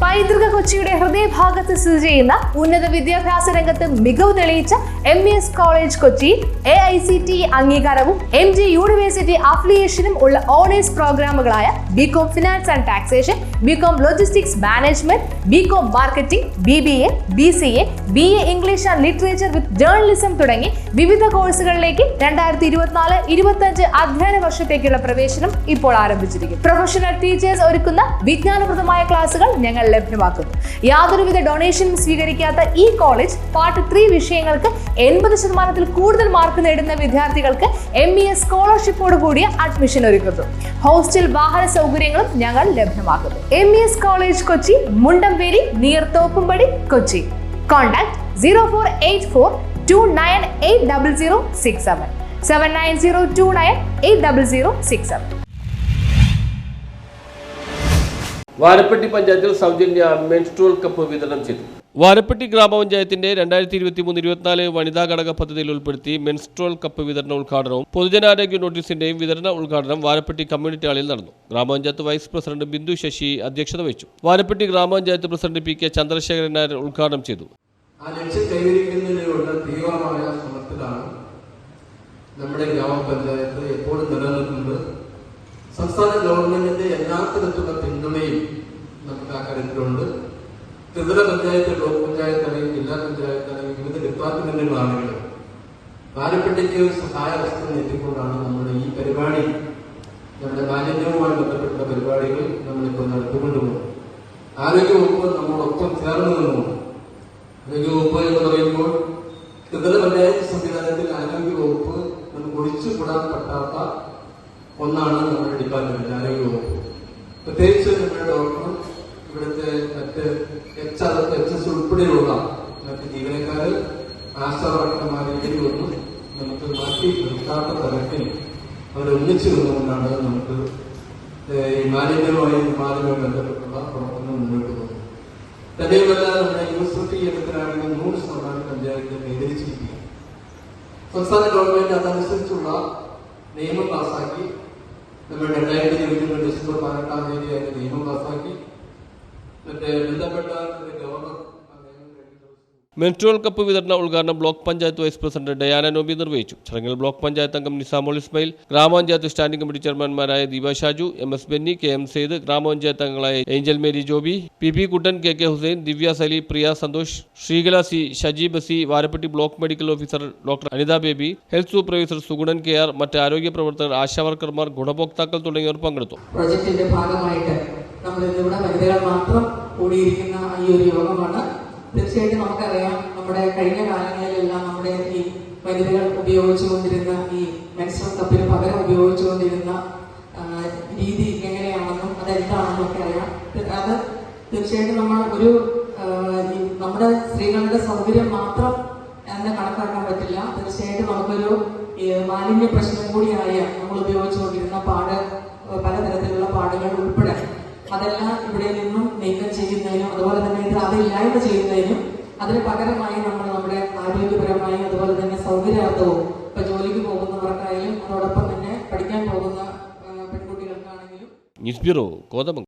പൈതൃക കൊച്ചിയുടെ ഹൃദയഭാഗത്ത് സ്ഥിതി ചെയ്യുന്ന ഉന്നത വിദ്യാഭ്യാസ രംഗത്ത് മികവ് തെളിയിച്ച MES കോളേജ് കൊച്ചി AICTE അംഗീകാരവും MG യൂണിവേഴ്സിറ്റി അഫിലിയേഷനും ഉള്ള ഓണേഴ്സ് പ്രോഗ്രാമുകളായ BCom finance and taxation, BCom logistics management, BCom marketing, BBA, BCA, BA English and literature with journalism തുടങ്ങി വിവിധ കോഴ്സുകളിലേക്ക് 2024-25 അധ്യയന വർഷത്തേക്കുള്ള പ്രവേശനം ഇപ്പോൾ ആരംഭിച്ചിരിക്കുന്നു. പ്രൊഫഷണൽ ടീച്ചേഴ്സ് ഒരുക്കുന്ന വിജ്ഞാനപ്രദമായ ക്ലാസുകൾ ഞങ്ങൾ ലഭ്യമാക്കുന്നു. യാതൊരുവിധ ഡൊണേഷനും സ്വീകരിക്കാത്ത ഈ കോളേജ് പാർട്ട് 3 വിഷയങ്ങൾക്ക് 80% കൂടുതൽ മാർക്ക് നേടുന്ന വിദ്യാർത്ഥികൾക്ക് MES സ്കോളർഷിപ്പോട് കൂടിയ അഡ്മിഷൻ ഒരുക്കുന്നു. ഹോസ്റ്റൽ വാഹന സൗകര്യങ്ങളും ഞങ്ങൾ ലഭ്യമാക്കുന്നു. MES college Kochi, Mundamveli, near Thoppumpady, Kochi. Contact 0484298067 7902980067. Varappetty പഞ്ചായത്തിൽ സൗജന്യ മെൻസ്ട്രുവൽ കപ്പ് വിതരണം ചെയ്തു. വാരപ്പെട്ടി ഗ്രാമപഞ്ചായത്തിന്റെ 2023-24 വനിതാ ഘടക പദ്ധതിയിൽ ഉൾപ്പെടുത്തി മെൻസ്ട്രുവൽ കപ്പ് വിതരണ ഉദ്ഘാടനവും പൊതുജനാരോഗ്യ നോട്ടീസിന്റെയും വിതരണ ഉദ്ഘാടനം വാരപ്പെട്ടി കമ്മ്യൂണിറ്റി ഹാളിൽ നടന്നു. ഗ്രാമപഞ്ചായത്ത് വൈസ് പ്രസിഡന്റ് ബിന്ദു ശശി അധ്യക്ഷത വഹിച്ചു. വാരപ്പെട്ടി ഗ്രാമപഞ്ചായത്ത് പ്രസിഡന്റ് PK ചന്ദ്രശേഖരൻ നായർ ഉദ്ഘാടനം ചെയ്തു. നമ്മുടെ ഗ്രാമപഞ്ചായത്ത് എപ്പോഴും നിലനിൽക്കുന്നത് സംസ്ഥാന ഗവൺമെന്റിന്റെ എല്ലാ തരത്തിലുള്ള പിന്തുണയും നമുക്ക് ആ കാര്യത്തിലുണ്ട്. ത്രിതല പഞ്ചായത്ത്, ബ്ലോക്ക് പഞ്ചായത്ത് അല്ലെങ്കിൽ ജില്ലാ പഞ്ചായത്ത് അല്ലെങ്കിൽ വിവിധ ഡിപ്പാർട്ട്മെന്റുകളാണെങ്കിലും വാരപ്പെട്ടിക്ക് സഹായ ഹസ്തം എത്തിക്കൊണ്ടാണ് നമ്മുടെ ഈ പരിപാടി, നമ്മുടെ മാലിന്യവുമായി ബന്ധപ്പെട്ട പരിപാടികൾ നമ്മളിപ്പോൾ നടത്തിക്കൊണ്ടുപോകും. ആരോഗ്യവകുപ്പ് നമ്മളൊപ്പം ചേർന്ന് നിന്നുകൊണ്ട്, ആരോഗ്യവകുപ്പ് എന്ന് പറയുമ്പോൾ ത്രിതല പഞ്ചായത്ത് സംവിധാനത്തിൽ ആരോഗ്യവകുപ്പ് നമുക്ക് ഒഴിച്ചുകൂടാൻ പറ്റാത്ത ഒന്നാണ് നമ്മുടെ ഡിപ്പാർട്ട്മെന്റ് ആരോഗ്യവകുപ്പ്. പ്രത്യേകിച്ച് നമ്മുടെ ഡോക്ടർ, ഇവിടുത്തെ മറ്റ് HS ഉൾപ്പെടെയുള്ള മറ്റ് ജീവനക്കാര്, ആശാവർക്കർമാരെങ്കിലും ഒന്നും നമുക്ക് മാറ്റി നിർത്താത്ത തരത്തിൽ അവരൊന്നിച്ചു നിന്നുകൊണ്ടാണ് നമുക്ക് ഈ മാലിന്യവുമായി ബന്ധപ്പെട്ടുള്ള പ്രവർത്തനം മുന്നോട്ട് പോകുന്നത്. തന്നെയുമല്ല, നമ്മുടെ യൂണിവേഴ്സിറ്റി ഇനത്തിലാണെങ്കിൽ 100% പഞ്ചായത്ത് കൈവരിച്ചിരിക്കുക. സംസ്ഥാന ഗവൺമെന്റ് അതനുസരിച്ചുള്ള നിയമം പാസാക്കി. നമ്മൾ 2022 ഡിസംബർ 18-ാം തീയതി അതിന്റെ നിയമം പാസാക്കി. മറ്റേ ബന്ധപ്പെട്ട ഗവർണർ മെൻസ്ട്രുവൽ കപ്പ് വിതരണ ഉദ്ഘാടനം block panchayat vice president Diana Noby നിർവഹിച്ചു. ചടങ്ങിൽ ബ്ലോക്ക് പഞ്ചായത്ത് അംഗം നിസാമോൾ ഇസ്മായിൽ, ഗ്രാമപഞ്ചായത്ത് സ്റ്റാൻഡിംഗ് കമ്മിറ്റി ചെയർമാൻമാരായ Deepa Shaju, MS Benny, KM Syed, ഗ്രാമപഞ്ചായത്ത് അംഗങ്ങളായ Angel Mary Joby, PP Kuttan, KK Hussain, Divya Sali, Priya Santhosh, Sreekala C, Shaji Basi, Varappetty block medical officer doctor Anitha Baby, health supervisor Sugunan KR, മറ്റ് ആരോഗ്യ പ്രവർത്തകർ, ആശാവർക്കർമാർ, ഗുണഭോക്താക്കൾ തുടങ്ങിയവർ പങ്കെടുത്തു. പ്രോജക്റ്റിന്റെ ഭാഗമായിട്ട് നമ്മൾ ഇന്നിവിടെ വനിതകൾ മാത്രം കൂടിയിരിക്കുന്ന ഈ ഒരു യോഗമാണ്. തീർച്ചയായിട്ടും നമുക്കറിയാം, നമ്മുടെ കഴിഞ്ഞ കാലങ്ങളിലെല്ലാം നമ്മുടെ ഈ വനിതകൾ ഉപയോഗിച്ചുകൊണ്ടിരുന്ന ഈ മെൻസ്ട്രുവൽ കപ്പിന് പകരം ഉപയോഗിച്ചുകൊണ്ടിരുന്ന രീതി എങ്ങനെയാണെന്നും അതെന്താണെന്നും ഒക്കെ അറിയാം. അത് തീർച്ചയായിട്ടും നമ്മൾ നമ്മുടെ സ്ത്രീകളുടെ സൗകര്യം മാത്രം എന്ന് കണക്കാക്കാൻ പറ്റില്ല. തീർച്ചയായിട്ടും നമുക്കൊരു മാലിന്യ പ്രശ്നം കൂടിയായ നമ്മൾ ഉപയോഗിച്ചുകൊണ്ടിരുന്ന പലതരത്തിലുള്ള പാടുകൾ ഉൾപ്പെടെ അതെല്ലാം ഇവിടെ നിന്നും നീക്കം ചെയ്യുന്നതിനും അതുപോലെ തന്നെ അതില്ലായ്മ ചെയ്യുന്നതിനും അതിന് പകരമായി നമ്മൾ നമ്മുടെ ആരോഗ്യപരമായും അതുപോലെ തന്നെ സൗകര്യാർത്ഥവും ഇപ്പൊ ജോലിക്ക് പോകുന്നവർക്കായാലും അതോടൊപ്പം തന്നെ പഠിക്കാൻ പോകുന്ന പെൺകുട്ടികൾക്കാണെങ്കിലും. News bureau, Kothamangalam.